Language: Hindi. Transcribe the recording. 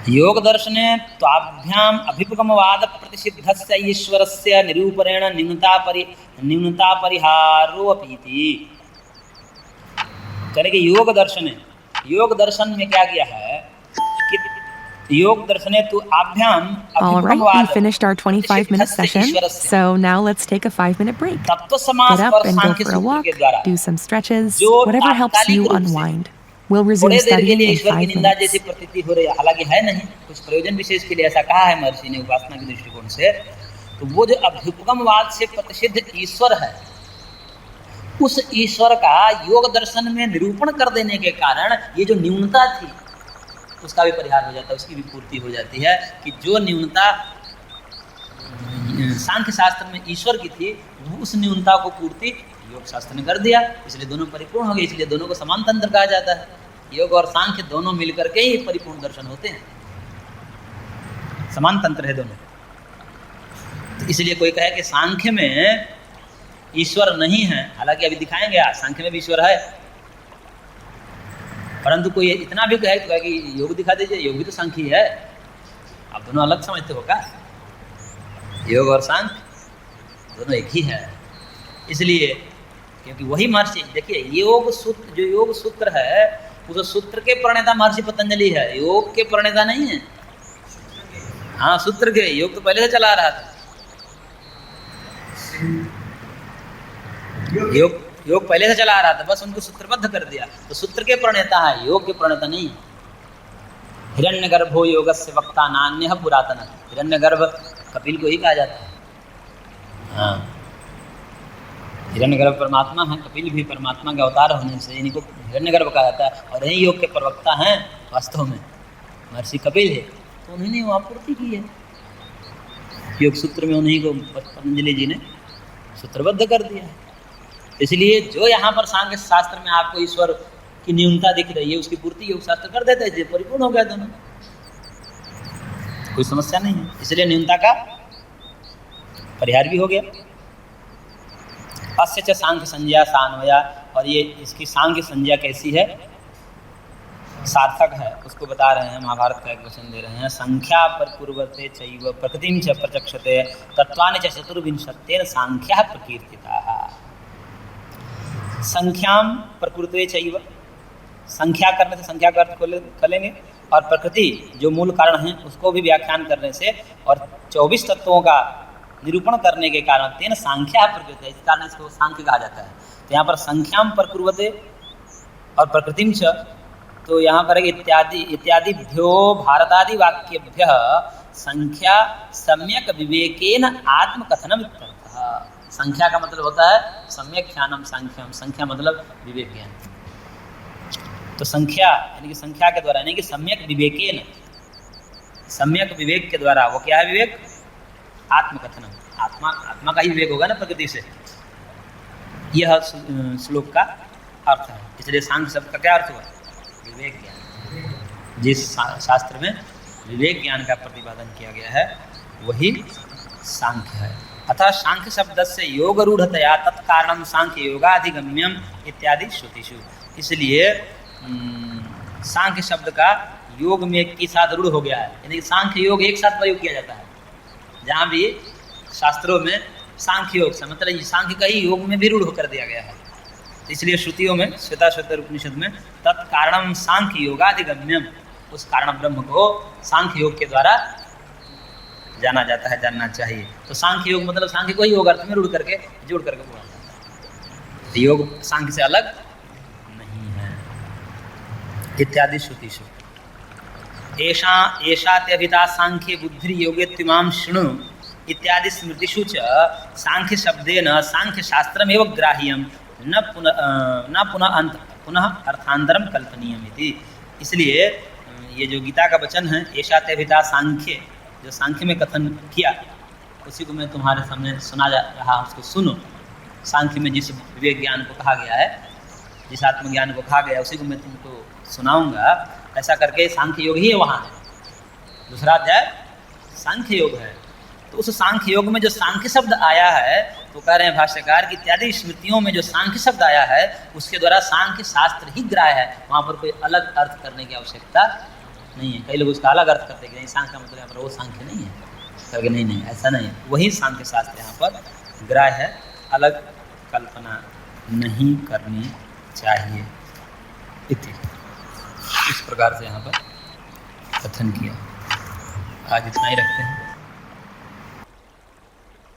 योग दर्शने त्वाभ्याम अभिपगमवाद प्रतिषिद्धस्य ईश्वरस्य निरूपणेन न्यूनता परिहारो अपीति। कहने कि योग दर्शन में क्या किया है कि योग दर्शने तु आभ्याम अभिपगमवाद। All right, we finished our 25-minute session, so now let's take a 5-minute break. Get up and go for a walk, do some stretches, whatever helps you unwind. We'll resume studying in 5 minutes. जैसी प्रतीति हो रही है, हालांकि है नहीं, कुछ प्रयोजन विशेष के लिए ऐसा कहा है महर्षि ने उपासना के दृष्टिकोण से। तो वो जो अभ्युपगमवाद से प्रतिषिद्ध ईश्वर है, उस ईश्वर का योग दर्शन में निरूपण कर देने के कारण ये जो न्यूनता थी उसका भी परिहार हो जाता है, उसकी भी पूर्ति हो जाती है। कि जो न्यूनता सांख्य शास्त्र में ईश्वर की थी, उस न्यूनता को पूर्ति योग शास्त्र ने कर दिया, इसलिए दोनों परिपूर्ण हो गए। इसलिए दोनों को समान तंत्र कहा जाता है। योग और सांख्य दोनों मिलकर के ही परिपूर्ण दर्शन होते हैं, समान तंत्र है दोनों। तो इसलिए कोई कहे कि सांख्य में ईश्वर नहीं है, हालांकि अभी दिखाएंगे आज सांख्य में भी ईश्वर है, परंतु कोई इतना भी कहे तो कि योग दिखा दीजिए, योग भी तो सांख्य है। आप दोनों अलग समझते हो क्या? योग और सांख्य दोनों एक ही है। इसलिए क्योंकि वही महर्षि, देखिए योग सूत्र, जो योग सूत्र है उस सूत्र के प्रणेता महर्षि पतंजलि है, योग के प्रणेता नहीं है। हाँ, सूत्र के, योग तो पहले से चला रहा था। योग पहले से चला रहा था, बस उनको सूत्रबद्ध कर दिया। तो सूत्र के प्रणेता है, योग के प्रणेता नहीं है। हिरण्यगर्भो योगस्य वक्ता नान्यः पुरातन। हिरण्यगर्भ कपिल को ही कहा जाता है। हाँ, हिरण्यगर्भ परमात्मा है, कपिल भी परमात्मा के अवतार होने से इनको हिरण्यगर्भ कहा जाता है। और यही योग के प्रवक्ता हैं वास्तव में महर्षि कपिल है, तो उन्हीं ने वहाँ पूर्ति की है। योग सूत्र में उन्हीं को पतंजलि जी ने सूत्रबद्ध कर दिया है। इसलिए जो यहाँ पर सांख्य शास्त्र में आपको ईश्वर की न्यूनता दिख रही है, उसकी पूर्ति योग शास्त्र कर देता है, परिपूर्ण हो गया दोनों, कोई समस्या नहीं है। इसलिए न्यूनता का परिहार भी हो गया। अस्य च सांख्य संज्ञा सान्वया, और ये इसकी सांख्य संज्ञा कैसी है, सार्थक है, उसको बता रहे हैं। महाभारत का एक वचन दे रहे हैं। संख्या परपूर्वते चैव प्रकृतिं च प्रचक्षते तत्वानि च चतुर्विंशतेन सांख्या प्रकीर्तिताः। संख्याम प्रकृते चैव, संख्या करने से संख्या का अर्थ कर लेंगे, और प्रकृति जो मूल कारण है उसको भी व्याख्यान करने से, और 24 तत्वों का निरूपण करने के कारण तेन सांख्या प्रकृति, इस कारण इसको सांख्य कहा जाता है। तो यहाँ पर संख्याम प्रकुर्वते और प्रकृतिम च, तो यहाँ पर इत्यादिभ्यो भारतादि वाक्यभ्य संख्या सम्यक विवेकेन आत्मकथनम इत्यर्थः। संख्या का मतलब होता है सम्यक ज्ञानम सांख्यम, संख्या मतलब विवेक ज्ञान। तो संख्या यानी कि संख्या के द्वारा, यानी कि सम्यक विवेकेन, सम्यक विवेक के द्वारा, वो क्या है विवेक? आत्मकथनम, आत्मा का ही विवेक होगा ना प्रकृति से। यह श्लोक का अर्थ है। इसलिए सांख्य शब्द का क्या अर्थ हुआ? विवेक ज्ञान। जिस शास्त्र में विवेक ज्ञान का प्रतिपादन किया गया है वही सांख्य है। अतः सांख्य शब्द से योग रूढ़तया तत्कारणम सांख्य योगाधिगम्यम इत्यादि श्रुतिषु। इसलिए सांख्य शब्द का योग में के साथ रूढ़ हो गया है, यानी सांख्य योग एक साथ प्रयोग किया जाता है। जहाँ भी शास्त्रों में सांख्य योग से मतलब सांख्य का ही योग में भी रूढ़ कर दिया गया है। इसलिए श्रुतियों में श्वेताश्वतर उपनिषद में तत्कारणम सांख्य योगाधिगम्यम, उस कारण ब्रह्म को सांख्य योग के द्वारा जाना जाता है, जानना चाहिए। तो सांख्य योग मतलब सांख्य को ही योग अर्थ में रूढ़ करके जोड़ करके बोला जाता है। योग सांख्य से अलग नहीं है। इत्यादि श्रुतिषु एषा ते अभिता सांख्ये बुद्धि योगेत्युमां शृणु इत्यादि स्मृतिषु च सांख्य शब्देन सांख्य शास्त्रमेव ग्राह्यम न पुनः अर्थांतरम कल्पनीयम इति। इसलिए ये जो गीता का वचन है, एषा ते अभिता सांख्य, जो सांख्य में कथन किया उसी को मैं तुम्हारे सामने सुना जा रहा, उसको सुनो। सांख्य में जिस विवेक ज्ञान को कहा गया है, जिस आत्मज्ञान को कहा गया, उसी को मैं तुमको सुनाऊंगा। ऐसा करके सांख्य योग ही है वहाँ है। दूसरा अध्याय सांख्य योग है। तो उस सांख्य योग में जो सांख्य शब्द आया है, तो कह रहे हैं भाष्यकार कि इत्यादि स्मृतियों में जो सांख्य शब्द आया है उसके द्वारा सांख्य शास्त्र ही ग्राह्य है, वहाँ पर कोई अलग अर्थ करने की आवश्यकता नहीं है। कई लोग उसका अलग अर्थ करते हैं कि नहीं सांख्य का मतलब यहाँ पर वो सांख्य नहीं है, करके नहीं ऐसा नहीं है, वही सांख्य शास्त्र यहाँ पर ग्राह्य है, अलग कल्पना नहीं करनी चाहिए इति। इस प्रकार से यहाँ पर कथन किया। आज इतना ही रखते हैं।